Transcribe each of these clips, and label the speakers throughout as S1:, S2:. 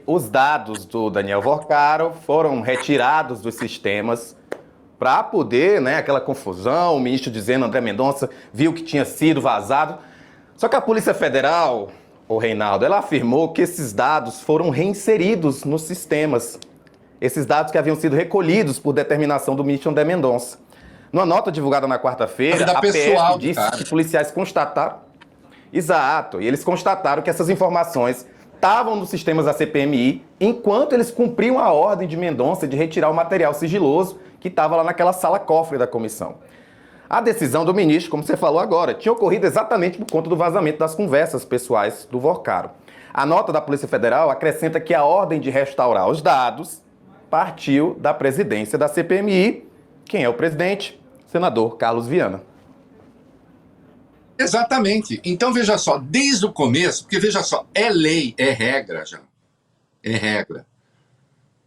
S1: os dados do Daniel Vorcaro foram retirados dos sistemas para poder, né, aquela confusão, o ministro dizendo, André Mendonça viu que tinha sido vazado. Só que a Polícia Federal, o Reinaldo, ela afirmou que esses dados foram reinseridos nos sistemas. Esses dados que haviam sido recolhidos por determinação do ministro André Mendonça. Numa nota divulgada na quarta-feira, a PF disse que policiais constataram... Exato, e eles constataram que essas informações estavam nos sistemas da CPMI enquanto eles cumpriam a ordem de Mendonça de retirar o material sigiloso que estava lá naquela sala cofre da comissão. A decisão do ministro, como você falou agora, tinha ocorrido exatamente por conta do vazamento das conversas pessoais do Vorcaro. A nota da Polícia Federal acrescenta que a ordem de restaurar os dados partiu da presidência da CPMI. Quem é o presidente? Senador Carlos Viana.
S2: Exatamente. Então, veja só, desde o começo, porque veja só, é lei, é regra já. É regra.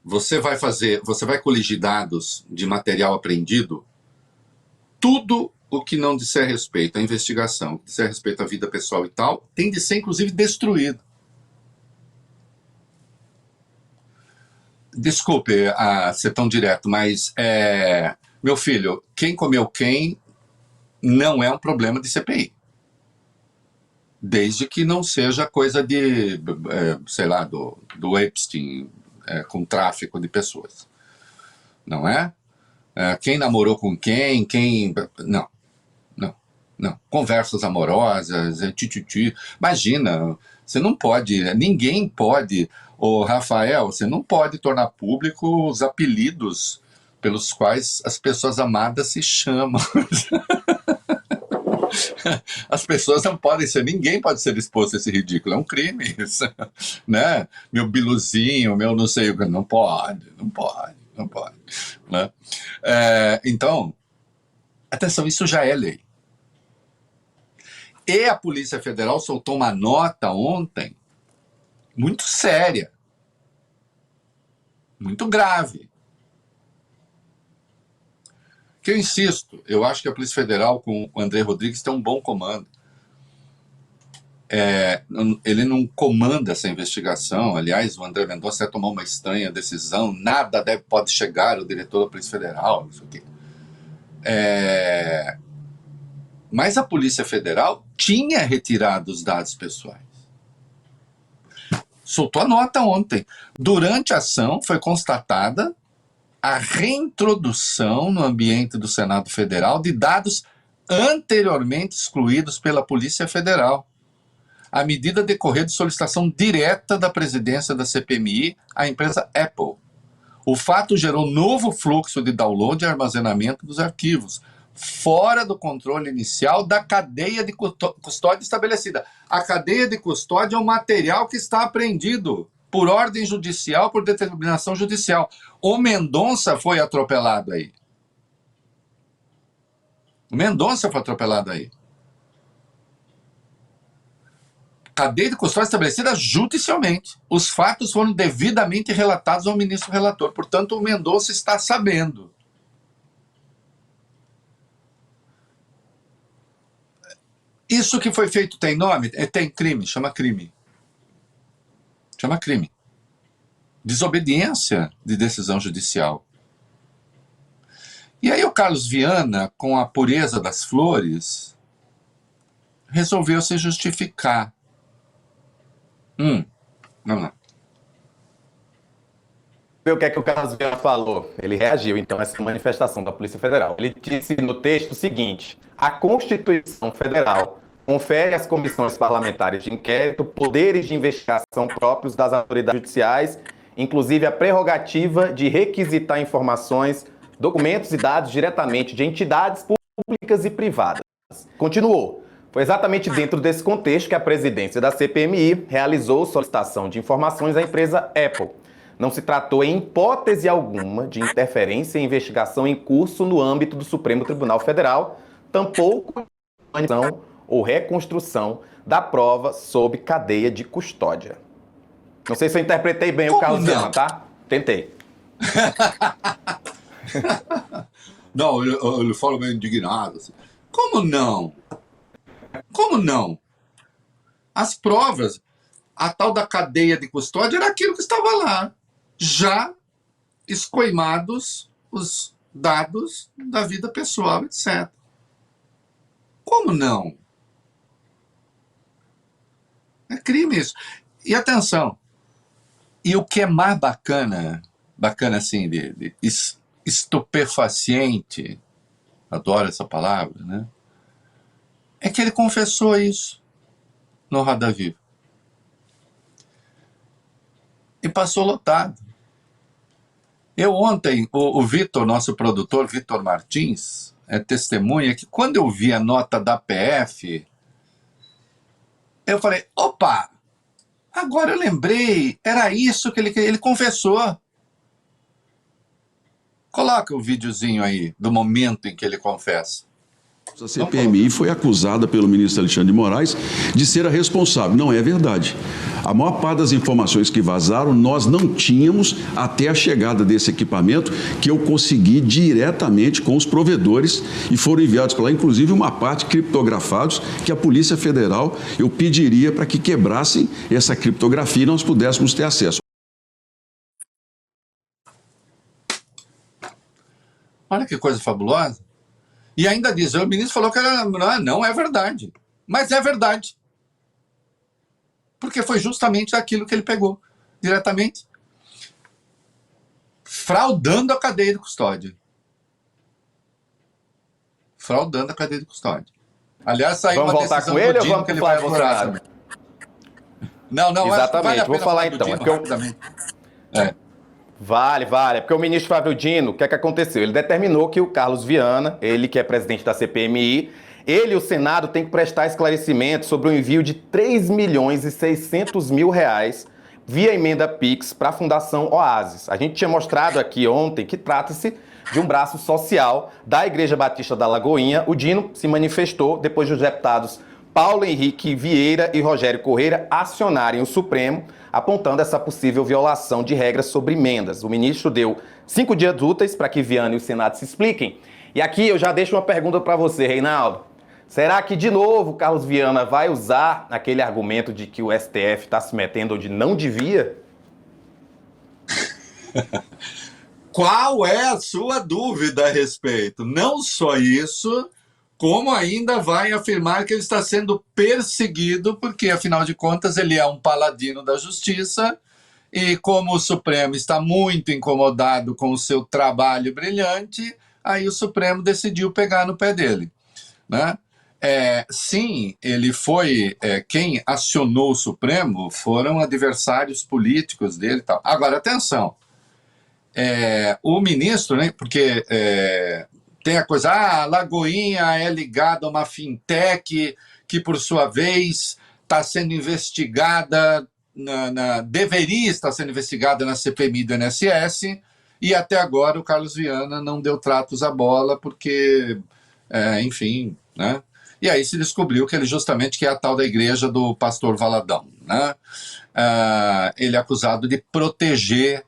S2: Você vai coligir dados de material apreendido, tudo o que não disser respeito à investigação, que disser respeito à vida pessoal e tal, tem de ser, inclusive, destruído. Desculpe ser tão direto, mas, meu filho, quem comeu quem não é um problema de CPI. Desde que não seja coisa de, sei lá, do Epstein, com tráfico de pessoas. Não é? Quem namorou com quem, Não. Conversas amorosas, Imagina, você não pode, ninguém pode, Rafael, você não pode tornar público os apelidos pelos quais as pessoas amadas se chamam. As pessoas não podem ser, ninguém pode ser exposto a esse ridículo, é um crime isso, né? Meu biluzinho, meu não sei o que, não pode, né? Então, atenção, isso já é lei. E a Polícia Federal soltou uma nota ontem, muito séria, muito grave. Que eu insisto, eu acho que a Polícia Federal com o André Rodrigues tem um bom comando. Ele não comanda essa investigação, aliás, o André Mendonça tomou uma estranha decisão, nada pode chegar ao diretor da Polícia Federal, não sei o quê. Mas a Polícia Federal tinha retirado os dados pessoais. Soltou a nota ontem. Durante a ação foi constatada a reintrodução no ambiente do Senado Federal de dados anteriormente excluídos pela Polícia Federal. A medida decorreu de solicitação direta da presidência da CPMI à empresa Apple. O fato gerou novo fluxo de download e armazenamento dos arquivos, fora do controle inicial da cadeia de custódia estabelecida. A cadeia de custódia é o material que está apreendido por ordem judicial, por determinação judicial. O Mendonça foi atropelado aí. Cadeia de custódia estabelecida judicialmente. Os fatos foram devidamente relatados ao ministro relator. Portanto, o Mendonça está sabendo. Isso que foi feito tem nome? Tem crime, chama crime. Desobediência de decisão judicial. E aí o Carlos Viana, com a pureza das flores, resolveu se justificar. Vamos lá.
S1: O que é que o Carlos Viana falou? Ele reagiu, então, a essa manifestação da Polícia Federal. Ele disse no texto o seguinte: a Constituição Federal confere às comissões parlamentares de inquérito poderes de investigação próprios das autoridades judiciais, inclusive a prerrogativa de requisitar informações, documentos e dados diretamente de entidades públicas e privadas. Continuou. Foi exatamente dentro desse contexto que a presidência da CPMI realizou solicitação de informações à empresa Apple. Não se tratou em hipótese alguma de interferência em investigação em curso no âmbito do Supremo Tribunal Federal, tampouco manutenção ou reconstrução da prova sob cadeia de custódia. Não sei se eu interpretei bem o Carlos Viana, tá? Tentei.
S2: Não, ele fala meio indignado. Assim. Como não? As provas... a tal da cadeia de custódia era aquilo que estava lá, já escoimados os dados da vida pessoal, etc. Como não? É crime isso. E atenção, e o que é mais bacana assim, de estupefaciente, adoro essa palavra, né? É que ele confessou isso no Roda Viva. E passou lotado. Eu ontem, o Vitor, nosso produtor, Vitor Martins, é testemunha que quando eu vi a nota da PF, eu falei, opa, agora eu lembrei, era isso que ele confessou. Coloca o videozinho aí do momento em que ele confessa.
S3: A CPMI foi acusada pelo ministro Alexandre de Moraes de ser a responsável. Não é verdade. A maior parte das informações que vazaram nós não tínhamos até a chegada desse equipamento, que eu consegui diretamente com os provedores e foram enviados para lá, inclusive uma parte criptografados que a Polícia Federal eu pediria para que quebrassem essa criptografia e nós pudéssemos ter acesso.
S2: Olha que coisa fabulosa. E ainda diz, o ministro falou que não é verdade. Mas é verdade. Porque foi justamente aquilo que ele pegou, diretamente. Fraudando a cadeia de custódia. Fraudando a cadeia de custódia. Aliás, saiu
S1: Vamos
S2: uma
S1: voltar
S2: decisão
S1: com ele
S2: do
S1: ou
S2: Dino
S1: vamos
S2: que ele
S1: pro
S2: vai
S1: Flávio
S2: apurar
S1: Bolsonaro?
S2: também. Não, acho que
S1: Exatamente,
S2: vale a
S1: vou
S2: pena
S1: falar
S2: do
S1: então.
S2: Dino,
S1: É porque
S2: rapidamente. É.
S1: Vale. É porque o ministro Flávio Dino, o que é que aconteceu? Ele determinou que o Carlos Viana, ele que é presidente da CPMI, ele e o Senado têm que prestar esclarecimento sobre o envio de 3.600.000 reais via emenda Pix para a Fundação Oasis. A gente tinha mostrado aqui ontem que trata-se de um braço social da Igreja Batista da Lagoinha. O Dino se manifestou depois dos deputados Paulo Henrique Vieira e Rogério Correia acionarem o Supremo, apontando essa possível violação de regras sobre emendas. O ministro deu 5 dias úteis para que Viana e o Senado se expliquem. E aqui eu já deixo uma pergunta para você, Reinaldo. Será que, de novo, Carlos Viana vai usar aquele argumento de que o STF está se metendo onde não devia?
S2: Qual é a sua dúvida a respeito? Não só isso, como ainda vai afirmar que ele está sendo perseguido, porque, afinal de contas, ele é um paladino da justiça, e como o Supremo está muito incomodado com o seu trabalho brilhante, aí o Supremo decidiu pegar no pé dele, né? Sim, ele foi. Quem acionou o Supremo foram adversários políticos dele e tal. Agora, atenção. O ministro, né, porque tem a coisa, a Lagoinha é ligada a uma fintech que, por sua vez, está sendo investigada, deveria estar sendo investigada na CPMI do INSS, e até agora o Carlos Viana não deu tratos à bola, porque, enfim, né? E aí se descobriu que ele justamente que é a tal da igreja do pastor Valadão, né? Ele é acusado de proteger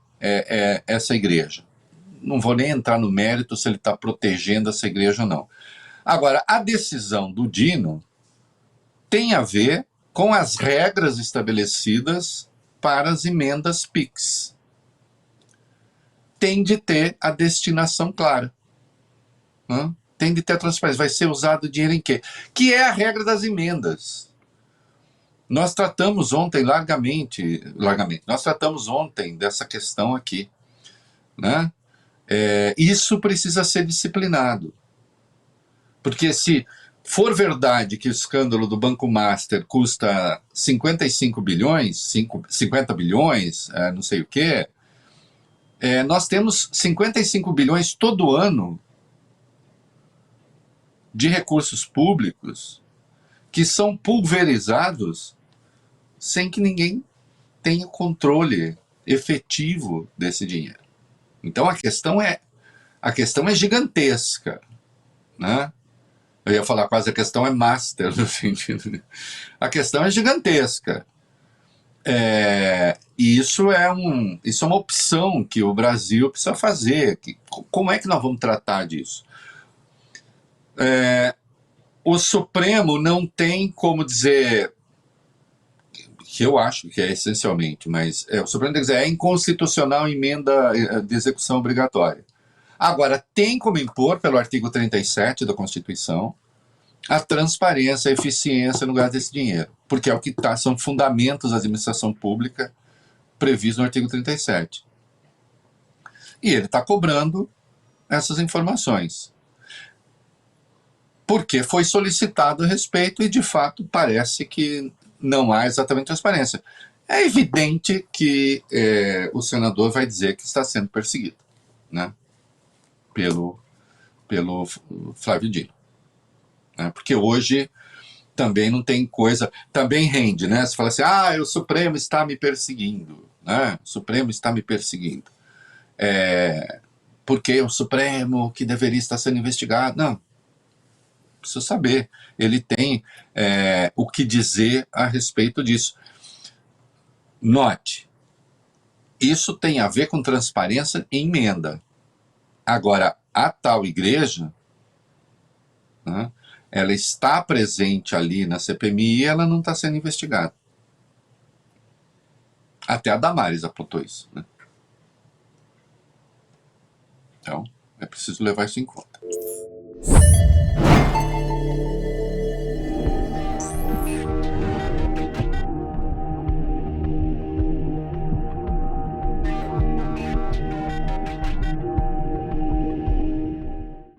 S2: essa igreja. Não vou nem entrar no mérito se ele está protegendo essa igreja ou não. Agora, a decisão do Dino tem a ver com as regras estabelecidas para as emendas PIX. Tem de ter a destinação clara. Tem de ter a transparência. Vai ser usado dinheiro em quê? Que é a regra das emendas. Nós tratamos ontem largamente, nós tratamos ontem dessa questão aqui, né? Isso precisa ser disciplinado. Porque se for verdade que o escândalo do Banco Master custa 55 bilhões, 50 bilhões, não sei o quê, nós temos 55 bilhões todo ano de recursos públicos que são pulverizados sem que ninguém tenha controle efetivo desse dinheiro. Então a questão é gigantesca, né? Eu ia falar quase a questão é master no sentido. A questão é gigantesca. E isso é uma opção que o Brasil precisa fazer. Como é que nós vamos tratar disso? O Supremo não tem como dizer que eu acho que é essencialmente, mas o Supremo tem que dizer, é inconstitucional emenda de execução obrigatória. Agora, tem como impor, pelo artigo 37 da Constituição, a transparência, a eficiência no gasto desse dinheiro, porque é o que são fundamentos da administração pública previstos no artigo 37. E ele está cobrando essas informações, porque foi solicitado a respeito e, de fato, parece que não há exatamente transparência. É evidente que o senador vai dizer que está sendo perseguido, né, pelo Flávio Dino. Né, porque hoje também não tem coisa, também rende, né? Você fala assim, o Supremo está me perseguindo, né? O Supremo está me perseguindo. Porque o Supremo que deveria estar sendo investigado. Não, preciso saber. Ele tem o que dizer a respeito disso. Note, isso tem a ver com transparência e emenda. Agora, a tal igreja, né, ela está presente ali na CPMI e ela não está sendo investigada. Até a Damares apontou isso, né? Então, é preciso levar isso em conta.